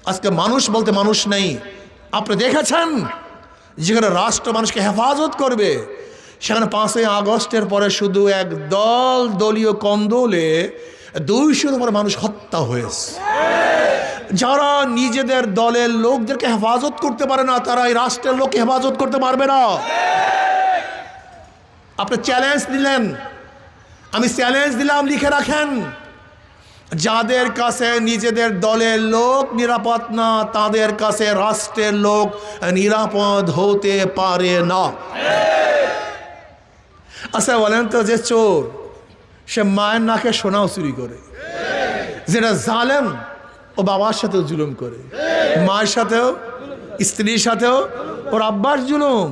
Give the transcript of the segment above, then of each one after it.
আজকে মানুষ বলতে মানুষ নেই। আপনি দেখেছেন যেখানে রাষ্ট্র মানুষকে হেফাজত করবে, সেখানে 5ই আগস্টের পরে শুধু এক দলীয় কন্দলে 200-এর উপরে মানুষ হত্যা হয়েছে। যারা নিজেদের দলের লোকদেরকে হেফাজত করতে পারে না, তারা এই রাষ্ট্রের লোককে হেফাজত করতে পারবে না। আপনি চ্যালেঞ্জ দিলেন, আমি চ্যালেঞ্জ দিলাম, লিখে রাখেন, যাদের কাছে নিজেদের দলের লোক নিরাপদ না, তাদের কাছে রাষ্ট্রের লোক নিরাপদ হতে পারে না। আচ্ছা বলেন তো, যে চোর সে মায়ের নাকে সোনাও চুরি করে, যেটা জালেম ও বাবার সাথেও জুলুম করে, মায়ের সাথেও, স্ত্রীর সাথেও ওর আব্বার জুলুম।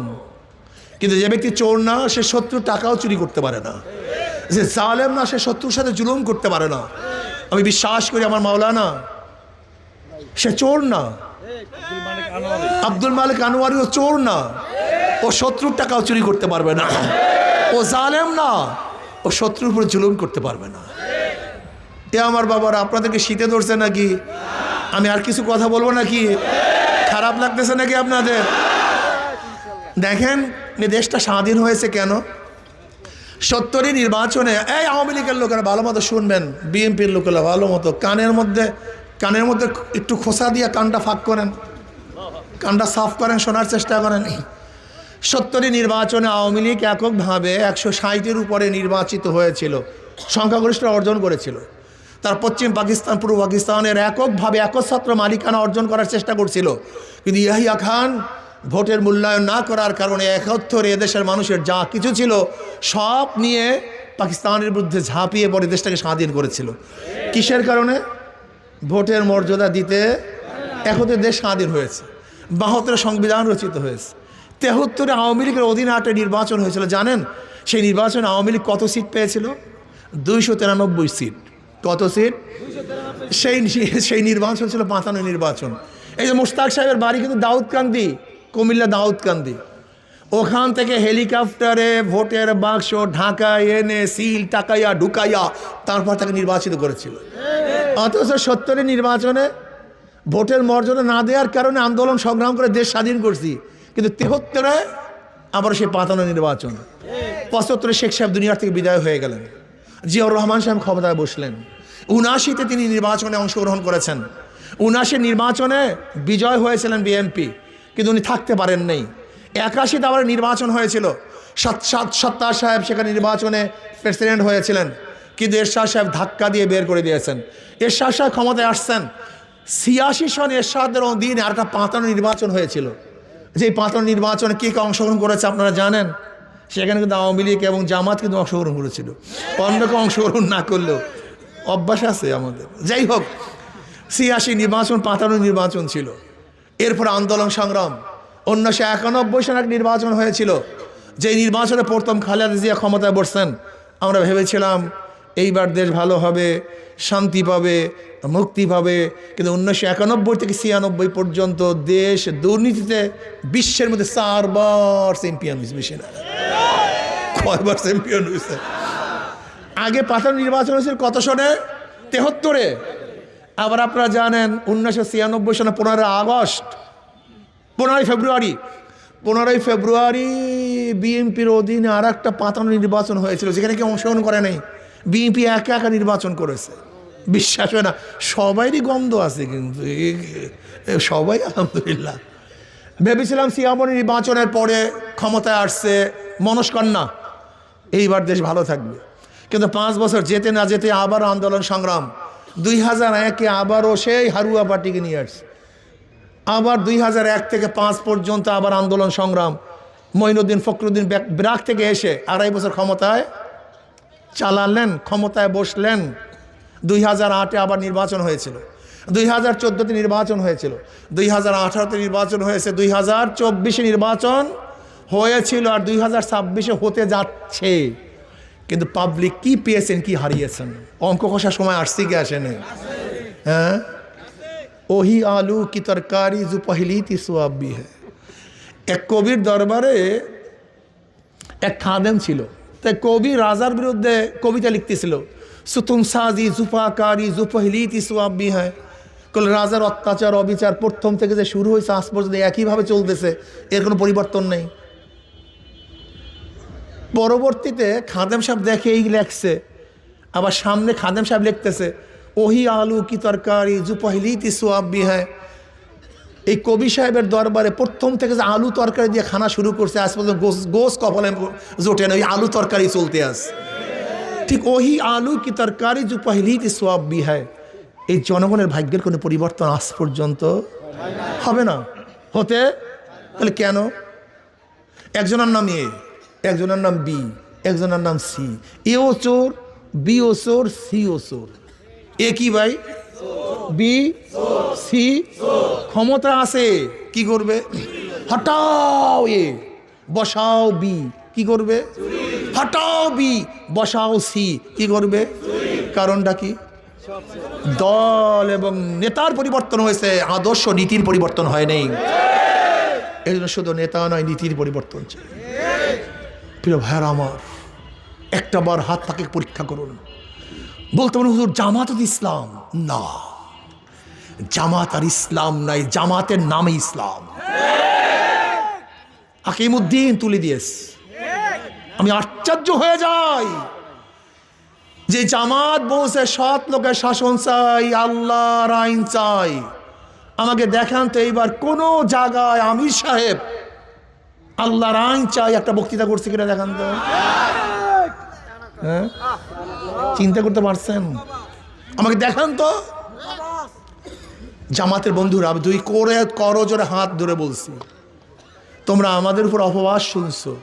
কিন্তু যে ব্যক্তি চোর না, সে শত্রুর টাকাও চুরি করতে পারে না। যে জালেম না, সে শত্রুর সাথে জুলুম করতে পারে না। আমি বিশ্বাস করি আমার মাওলানা সে চোর না, আব্দুল মালিক আনোয়ারিও চোর না, ও শত্রুর টাকাও চুরি করতে পারবে না। ও জালেম না, ও শত্রুর উপরে জুলুম করতে পারবে না। এ আমার বাবারা, আপনাদেরকে শীতে ধরছে নাকি? আমি আর কিছু কথা বলবো নাকি? খারাপ লাগতেছে নাকি আপনাদের? দেখেন এই দেশটা স্বাধীন হয়েছে কেন? 70-এর নির্বাচনে এই আওয়ামী লীগের লোকেরা ভালো মতো শুনবেন, বিএনপির লোকেরা ভালো মতো কানের মধ্যে একটু খোসা দিয়ে কানটা ফাঁক করেন, কানটা সাফ করেন, শোনার চেষ্টা করেন। 70-এর নির্বাচনে আওয়ামী লীগ এককভাবে 160-এর উপরে নির্বাচিত হয়েছিল, সংখ্যাগরিষ্ঠ অর্জন করেছিল। তার পশ্চিম পাকিস্তান, পূর্ব পাকিস্তানের এককভাবে একচ্ছত্র মালিকানা অর্জন করার চেষ্টা করছিল। কিন্তু ইয়াহিয়া খান ভোটের মূল্যায়ন না করার কারণে 71-এ এদেশের মানুষের যা কিছু ছিল সব নিয়ে পাকিস্তানের বিরুদ্ধে ঝাঁপিয়ে পড়ে দেশটাকে স্বাধীন করেছিল। কিসের কারণে? ভোটের মর্যাদা দিতে। একতে দেশ স্বাধীন হয়েছে। 72-এ সংবিধান রচিত হয়েছে। 73-এ আওয়ামী লীগের অধীনে একটা নির্বাচন হয়েছিল। জানেন সেই নির্বাচনে আওয়ামী লীগ কত সিট পেয়েছিল? 293 সিট। কত সিট? সেই নির্বাচন ছিল 55 নির্বাচন। এই যে মুশতাক সাহেবের বাড়ি কিন্তু দাউদকান্দি, কুমিল্লা দাউদকান্দি। ওখান থেকে হেলিকপ্টারে ভোটের বাক্স ঢাকায় এনে সিল টাকাইয়া ঢুকাইয়া তারপর তাকে নির্বাচিত করেছিল। অথচ 70-এর নির্বাচনে ভোটের মর্যাদা না দেওয়ার কারণে আন্দোলন সংগ্রাম করে দেশ স্বাধীন করছি। কিন্তু 73-এ আবার সেই 55 নির্বাচন। 75-এ শেখ সাহেব দুনিয়ার থেকে বিদায় হয়ে গেলেন, জিয়াউর রহমান সাহেব ক্ষমতায় বসলেন। 79-তে তিনি নির্বাচনে অংশগ্রহণ করেছেন। 79 নির্বাচনে বিজয় হয়েছিলেন বিএনপি, কিন্তু উনি থাকতে পারেন নাই। 81-তে আবার নির্বাচন হয়েছিল। সত্তার সাহেব সেখানে নির্বাচনে প্রেসিডেন্ট হয়েছিলেন, কিন্তু এরশাদ সাহেব ধাক্কা দিয়ে বের করে দিয়েছেন। এরশাদ সাহেব ক্ষমতায় আসছেন। 86 সনে এরশাদের অধীনে আর একটা 55 নির্বাচন হয়েছিল। যে 55 নির্বাচনে কে কে অংশগ্রহণ করেছে আপনারা জানেন? সেখানে কিন্তু আওয়ামী লীগ এবং জামাত কিন্তু অংশগ্রহণ করেছিল। অন্য কেউ অংশগ্রহণ না করলেও অভ্যাস আছে আমাদের। যাই হোক, 86 নির্বাচন 55 নির্বাচন ছিল। এরপর আন্দোলন সংগ্রাম। 1991 সালে এক নির্বাচন হয়েছিল, যে নির্বাচনে প্রথম খালেদা জিয়া ক্ষমতায় বসছেন। আমরা ভেবেছিলাম এইবার দেশ ভালো হবে, শান্তি পাবে, মুক্তি পাবে। কিন্তু 1991 থেকে 96 পর্যন্ত দেশ দুর্নীতিতে বিশ্বের মধ্যে 4বার চ্যাম্পিয়ন হয়েছে। কয়বার চ্যাম্পিয়ন হয়েছে? আগে 55 নির্বাচন হয়েছিল কত সনে? 73-এ। আবার আপনারা জানেন 1996 সনে 15 ফেব্রুয়ারি বিএনপির অধীনে আর একটা 55 নির্বাচন হয়েছিল, যেখানে কেউ অংশগ্রহণ করে নাই। বিএনপি একা একা নির্বাচন করেছে। বিশ্বাস হয় না, সবাইরই গন্ধ আছে, কিন্তু সবাই আলহামদুলিল্লাহ। ভেবেছিলাম 96 নির্বাচনের পরে ক্ষমতায় আসছে মনস্কন্যা, এইবার দেশ ভালো থাকবে। কিন্তু 5 বছর যেতে না যেতে আবার আন্দোলন সংগ্রাম। 2001-এ আবারও সেই হারুয়া পার্টিকে নিয়ে আসছে। আবার 2001 থেকে 5 পর্যন্ত আবার আন্দোলন সংগ্রাম। মঈনুদ্দিন ফখরুদ্দিন ব্রাক থেকে এসে 2.5 বছর ক্ষমতায় চালালেন, ক্ষমতায় বসলেন। 2008-এ আবার নির্বাচন হয়েছিল, 2014-তে নির্বাচন হয়েছিল, 2018-তে নির্বাচন হয়েছে, 2024-এ নির্বাচন হয়েছিল, আর 2026-এ হতে যাচ্ছে। কিন্তু পাবলিক কি পেয়েছেন, কি হারিয়েছেন? অঙ্ক কষার সময় আসছে কি আসেনি? হ্যাঁ, ওহি আলু কি তরকারি জো পহলি থি সোয়াব ভি হ্যায়। এক কবির দরবারে এক খাদেম ছিল। তাই কবি রাজার বিরুদ্ধে কবিতা লিখতেছিল, সুতুম সাজি জুফাকারি জো পহলি থি সোয়াব ভি হ্যায়। রাজার অত্যাচার অবিচার প্রথম থেকে যে শুরু হয়েছে আজ পর্যন্ত একইভাবে চলতেছে, এর কোনো পরিবর্তন নেই। পরবর্তীতে খাদেম সাহেব দেখে এই লেখছে, আবার সামনে খাদেম সাহেব লিখতেছে ওহি আলু কি তরকারি জু পহলি তি সোয়াবি হ্যাঁ। এই কবি সাহেবের দরবারে প্রথম থেকে যে আলু তরকারি দিয়ে খানা শুরু করছে আজ পর্যন্ত গোস কপালে জোটে না, ওই আলু তরকারি চলতে আসে। ঠিক ওহি আলু কি তরকারি জু পহলি তি সোয়াবি হ্যাঁ। এই জনগণের ভাগ্যের কোনো পরিবর্তন আজ পর্যন্ত হবে না, হতে তাহলে কেন? একজনের নাম এ, একজনের নাম বি, একজনের নাম সি। এও চোর, বিও চোর, সিও চোর। এ কি ভাই? বি, সি ক্ষমতা আছে, কি করবে? হটাও এ, বসাও বি, কি করবে? হটাও বি, বসাও সি, কি করবে? কারণটা কি? দল এবং নেতার পরিবর্তন হয়েছে, আদর্শ নীতির পরিবর্তন হয় নাই। এই জন্য শুধু নেতা নয়, নীতির পরিবর্তন চাই। প্রিয় ভাইয়েরা আমার, একটা বার হাত তাকে পরীক্ষা করুন। বলতে পারেন হুজুর জামাত ইসলাম না, জামাত আর ইসলাম নাই, জামাতের নামে ইসলাম। হাকিমউদ্দিন তুলে দিয়েছে। আমি আশ্চর্য হয়ে যাই যে জামাত বলছে সৎ লোকের শাসন চাই, আল্লাহর আইন চাই। আমাকে দেখান তো এইবার কোন জায়গায় আমির সাহেব আল্লাহর আইন চাই একটা বক্তৃতা করছে কিনা দেখান তো। হ্যাঁ, চিন্তা করতে পারছেন? আমাকে দেখান তো। জামাতের বন্ধুরা, আমি দুই করে করজোরে হাত ধরে বলছি, তোমরা আমাদের উপর অপবাদ শুনছো।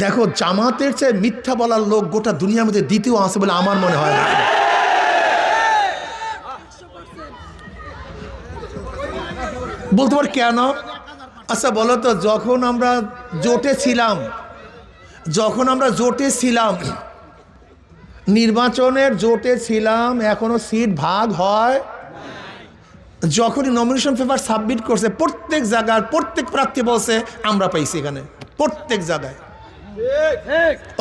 দেখো, জামাতের চেয়ে মিথ্যা বলার লোক গোটা দুনিয়ার মধ্যে দ্বিতীয় আছে বলে আমার মনে হয় না। বলতে পার কেন? আচ্ছা বলো তো, যখন আমরা জোটে ছিলাম, নির্বাচনের জোটে ছিলাম, এখনো সিট ভাগ হয়। যখনই নমিনেশন পেপার সাবমিট করছে প্রত্যেক জায়গায় প্রত্যেক প্রার্থী বলছে আমরা পাইছি, এখানে প্রত্যেক জায়গায়,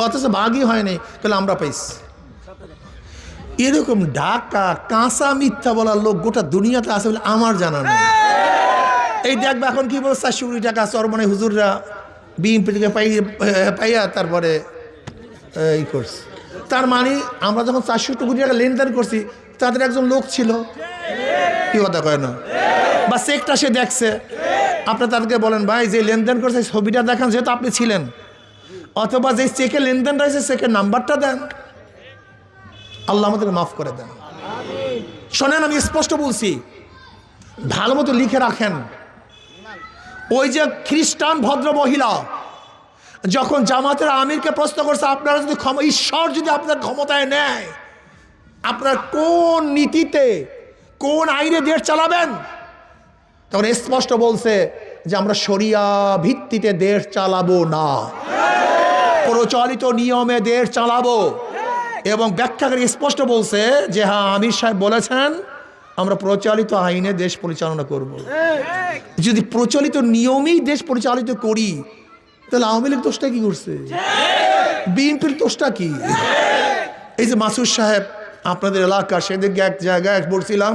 অথচ ভাগই হয়নি, তাহলে আমরা পাইছি। এরকম ডাকা কাঁচা মিথ্যা বলার লোক গোটা দুনিয়াতে আছে বলে আমার জানা নেই। এই দেখবে এখন কি বলছে, 400 কোটি টাকা চরমনে হুজুররা বিএনপি থেকে পাইয়া তারপরে এই করছে। তার মানে আমরা যখন 400 কোটি টাকা লেনদেন করছি, তাদের একজন লোক ছিল, কি কথা কয় না, বা চেকটা সে দেখছে। আপনি তাদেরকে বলেন ভাই যে লেনদেন করছে ছবিটা দেখান, যেহেতু আপনি ছিলেন, অথবা যে চেকে লেনদেন রয়েছে চেকের নাম্বারটা দেন। আল্লাহ আমাদেরকে মাফ করে দেন। শোনেন, আমি স্পষ্ট বলছি, ভালো মতো লিখে রাখেন। ওই যে খ্রিস্টান ভদ্র মহিলা যখন জামাতের আমিরকে প্রশ্ন করছে, আপনারা যদি ঈশ্বর যদি আপনার ক্ষমতায় নেয়, আপনার কোন নীতিতে কোন আইনে দেশ চালাবেন? তখন স্পষ্ট বলছে যে আমরা শরিয়া ভিত্তিতে দেশ চালাবো না, প্রচলিত নিয়মে দেশ চালাবো। এবং ব্যাখ্যাকারী স্পষ্ট বলছে যে হ্যাঁ, আমির সাহেব বলেছেন আমরা প্রচলিত আইনে দেশ পরিচালনা করব। যদি প্রচলিত নিয়মেই দেশ পরিচালিত করি, তাহলে আওয়ামী লীগ দোষটা কি করছে? বিএনপির দোষটা কি? এই যে মাসুদ সাহেব আপনাদের এলাকা, সেদিকে এক জায়গায় বলছিলাম,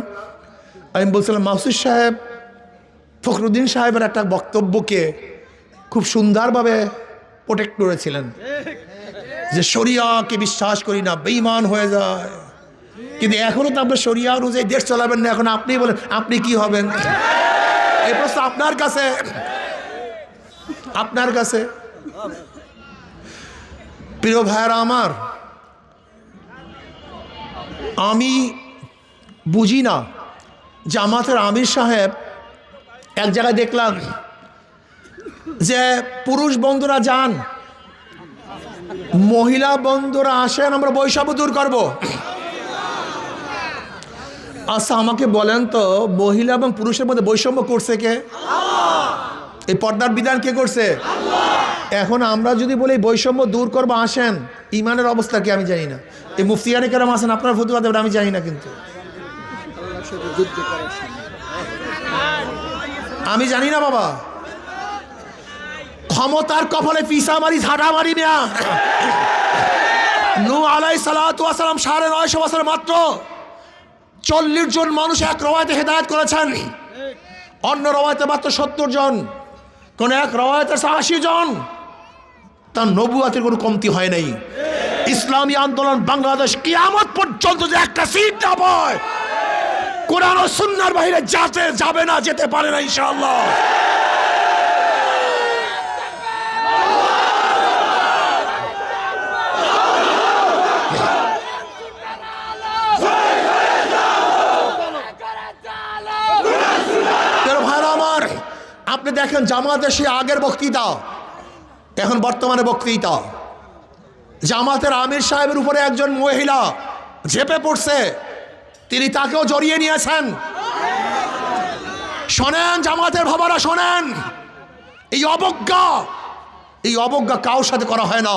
আমি বলছিলাম মাসুদ সাহেব ফখরুদ্দিন সাহেবের একটা বক্তব্যকে খুব সুন্দরভাবে প্রোটেক্ট করেছিলেন যে শরিয়াকে বিশ্বাস করি না, বেঈমান হয়ে যায়। কিন্তু এখনো তো আপনার শরিয়া অনুযায়ী দেশ চালাবেন না। এখন আপনি বলেন আপনি কি হবেন? এই প্রশ্ন আপনার কাছে। প্রিয় ভাইয়েরা আমার, আমি বুঝি না জামাতের আমির সাহেব এক জায়গায় দেখলাম যে পুরুষ বন্ধুরা যান, মহিলা বন্ধুরা আসেন, আমরা বৈষম্য দূর করব। আচ্ছা আমাকে বলেন তো, মহিলা এবং পুরুষের মধ্যে বৈষম্য করছে কে? এই পর্দার বিধান কে করছে? এখন আমরা যদি বলি বৈষম্য দূর করবো, আসেন, ইমানের অবস্থা কি আমি জানি না। এই মুফতিয়ানে কেরাম আছেন, আপনার ফতুয়া দেবেন আমি জানি না, কিন্তু আমি জানি না বাবা। ক্ষমতার কপালে পিসা মারি, ঝাঁটা মারি না। নূহ আলাইহিস সালাতু ওয়াস সালাম 950 বছর মাত্র 40 জন মানুষ এক রওয়ায়াতে হেদায়েত করেছেন, অন্য রওয়ায়াতে মাত্র 70 জন, কোন এক রওয়ায়াতে 80 জন। তার নবুয়তের কোনো কমতি হয় নাই। ইসলামী আন্দোলন বাংলাদেশ কিয়ামত পর্যন্ত যে একটা সিট না পায়, কোরআন ও সুন্নাহর বাইরে যাবে না, যেতে পারে না ইনশাআল্লাহ। ভাইরা আমার, আপনি দেখেন জামাতের সে আগের বক্তৃতা, এখন বর্তমানে বক্তৃতা। জামাতের আমির সাহেবের উপরে একজন মহিলা ঝেপে পড়ছে, তিনি তাকেও জড়িয়ে নিয়েছেন। শোনেন জামাতের ভাবারা, শোনেন, এই অবজ্ঞা কারোর সাথে করা হয় না।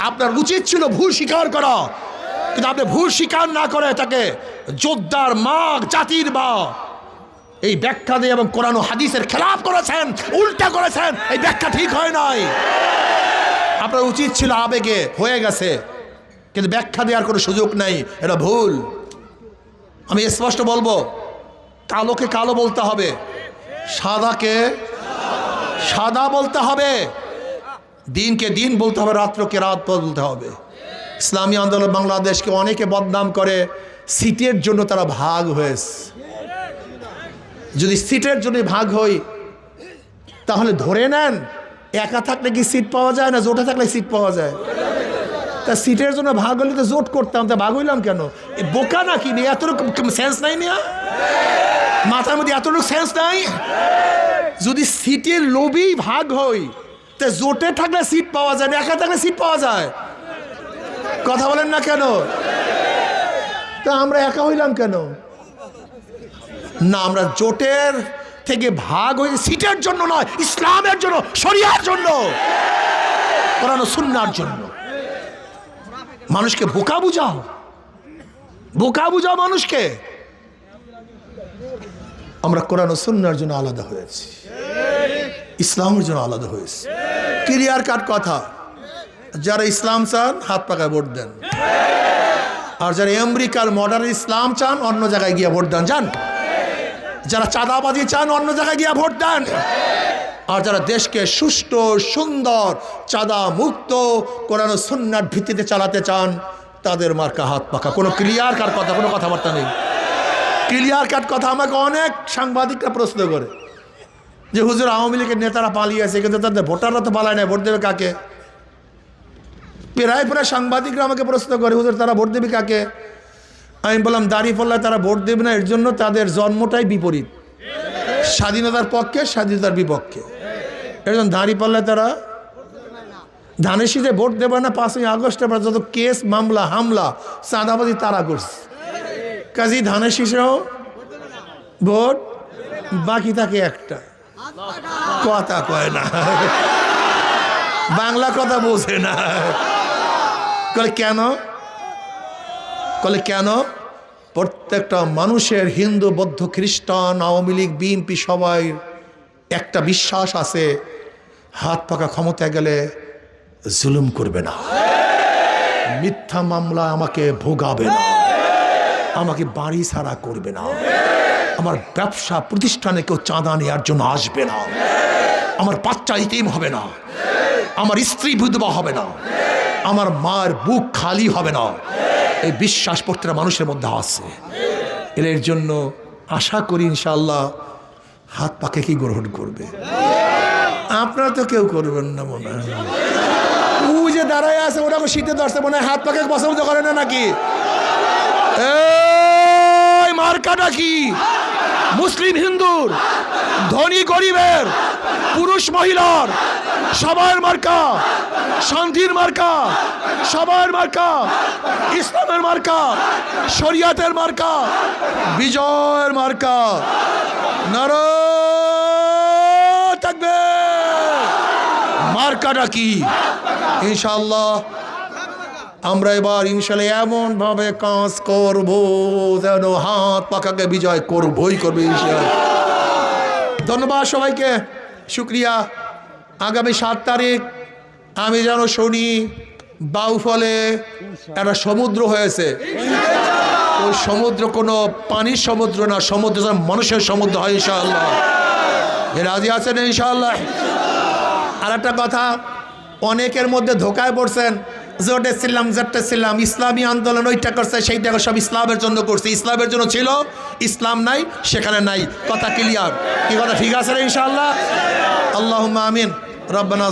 আপনার উচিত ছিল ভুল স্বীকার করা, কিন্তু আপনি ভুল স্বীকার না করে তাকে যোদ্ধার মা, জাতির মা এই ব্যাখ্যা দিয়ে এবং কোরআন ও হাদিসের খেলাফ করেছেন, উল্টা করেছেন। এই ব্যাখ্যা ঠিক হয় নাই। আপনার উচিত ছিল আবেগে হয়ে গেছে, কিন্তু ব্যাখ্যা দেওয়ার কোনো সুযোগ নাই, এটা ভুল। আমি স্পষ্ট বলবো, কালোকে কালো বলতে হবে, সাদাকে সাদা বলতে হবে, দিনকে দিন বলতে হবে, রাত্রকে রাত বলতে হবে। ইসলামী আন্দোলন বাংলাদেশকে অনেকে বদনাম করে সিটের জন্য তারা ভাগ হয়েছে। যদি সিটের জন্য ভাগ হই, তাহলে ধরে নেন একা থাকলে কি সিট পাওয়া যায় না জোটে থাকলে সিট পাওয়া যায়? তা সিটের জন্য ভাগ হলে তো জোট করতাম, তা ভাগ হইলাম কেন? বোকা নাকি? নিয়ে এতটুকু সেন্স নাই, নিয়ে মাথার মধ্যে এতটুকু সেন্স নাই? যদি সিটের লোভেই ভাগ হই, তা জোটে থাকলে সিট পাওয়া যায় না, একা থাকলে সিট পাওয়া যায়? কথা বলেন না কেন? তা আমরা একা হইলাম কেন? না, আমরা জোটের থেকে ভাগ হয়ে সিটের জন্য নয়, ইসলামের জন্য, শরিয়ার জন্য, কোরআন ও সুন্নাহর জন্য। মানুষকে বোকা বুঝাও, বোকা বুঝাও মানুষকে। আমরা কোরআন ও সুন্নাহর জন্য আলাদা হয়েছি, ইসলামের জন্য আলাদা হয়েছি। ক্লিয়ার কাট কথা। যারা ইসলাম চান হাত পাকায় ভোট দেন, আর যারা আমেরিকার মডার্ন ইসলাম চান অন্য জায়গায় গিয়ে ভোট দেন। যান। যারা চাঁদাবাজি চান অন্য জায়গায় গিয়ে ভোট দেন। আর যারা দেশকে সুষ্ঠু, সুন্দর, চাঁদা মুক্ত, কোরআন ও সুন্নাহর ভিত্তিতে চালাতে চান, তাদের মার্কা হাত পাকা। কোনো ক্লিয়ার কাট কথা, কোনো কথাবার্তা নেই। ক্লিয়ার কাট কথা। আমাকে অনেক সাংবাদিকরা প্রশ্ন করে যে হুজুর আওয়ামী লীগের নেতারা পালিয়েছে, কিন্তু তাদের ভোটাররা তো পালায় না, ভোট দেবে কাকে? প্রায় সাংবাদিকরা আমাকে প্রশ্ন করে হুজুর তারা ভোট দেবে কাকে? আমি বললাম দাঁড়িপাল্লায় তারা ভোট দেবে না, এর জন্য তাদের জন্মটাই বিপরীত, স্বাধীনতার পক্ষে, স্বাধীনতার বিপক্ষে। এর জন্য দাঁড়িপাল্লায় তারা ধানের শীতে ভোট দেবে না। 5ই আগস্টের পর যত কেস, মামলা, হামলা, চাঁদাবাজি তারা করছে, কাজী ধানের শীষেও ভোট বাকি থাকে একটা। কথা কয় না, বাংলা কথা বোঝে না। কলে কেন? কলে কেন? প্রত্যেকটা মানুষের, হিন্দু, বৌদ্ধ, খ্রিস্টান, আওয়ামী লীগ, বিএনপি, সবাই একটা বিশ্বাস আছে, হাত পাকা ক্ষমতায় গেলে জুলুম করবে না, মিথ্যা মামলা আমাকে ভোগাবে না, আমাকে বাড়ি ছাড়া করবে না, আমার ব্যবসা প্রতিষ্ঠানে কেউ চাঁদা নেওয়ার জন্য আসবে না, আমার বাচ্চা ইতিম হবে না, আমার স্ত্রী বিধবা হবে না, আমার মার বুক খালি হবে না। এই বিশ্বাস প্রত্যেকটা মানুষের মধ্যে আছে। এর জন্য আশা করি ইনশাআল্লাহ হাত পাকে কি গ্রহণ করবে। আপনারা তো কেউ করবেন না মনে হয়। ও যে দাঁড়ায় আছে ওরা শীতে ধরছে মনে হয়, হাত পাকে পছন্দ করে না নাকি? এই মার্কাটা কি? মুসলিম হিন্দুর, ধনী গরিবের, পুরুষ মহিলার, সবার মার্কা, শান্তির মার্কা, সবার মার্কা, ইসলামের মার্কা, শরিয়াতের মার্কা, বিজয়ের মার্কা। নারায়ে তাকবীর। মার্কাটা কি? ইনশাআল্লাহ আমরা এবার ইনশাআল্লাহ এমন ভাবে কাজ করব যেন হাত পাকাকে বিজয় করবই করবে ইনশাআল্লাহ। ধন্যবাদ সবাইকে, শুক্রিয়া। আগামী 7 তারিখ আমি যেন শুনি বাউফলে একটা সমুদ্র হয়েছে। ওই সমুদ্র কোনো পানির সমুদ্র না, সমুদ্র যেন মানুষের সমুদ্র হয় ইনশাআল্লাহ। রাজি আছেন ইনশাআল্লাহ? আর একটা কথা, অনেকের মধ্যে ধোকায় পড়ছেন, জোটে ছিলাম ইসলামী আন্দোলন ওইটা করছে সেইটা সব ইসলামের জন্য করছে, ইসলামের জন্য ছিল, ইসলাম নাই সেখানে নাই। কথা ক্লিয়ার? কি কথা ঠিক আছে ইনশাআল্লাহ? আল্লাহুম্মা আমিন। রব্বানা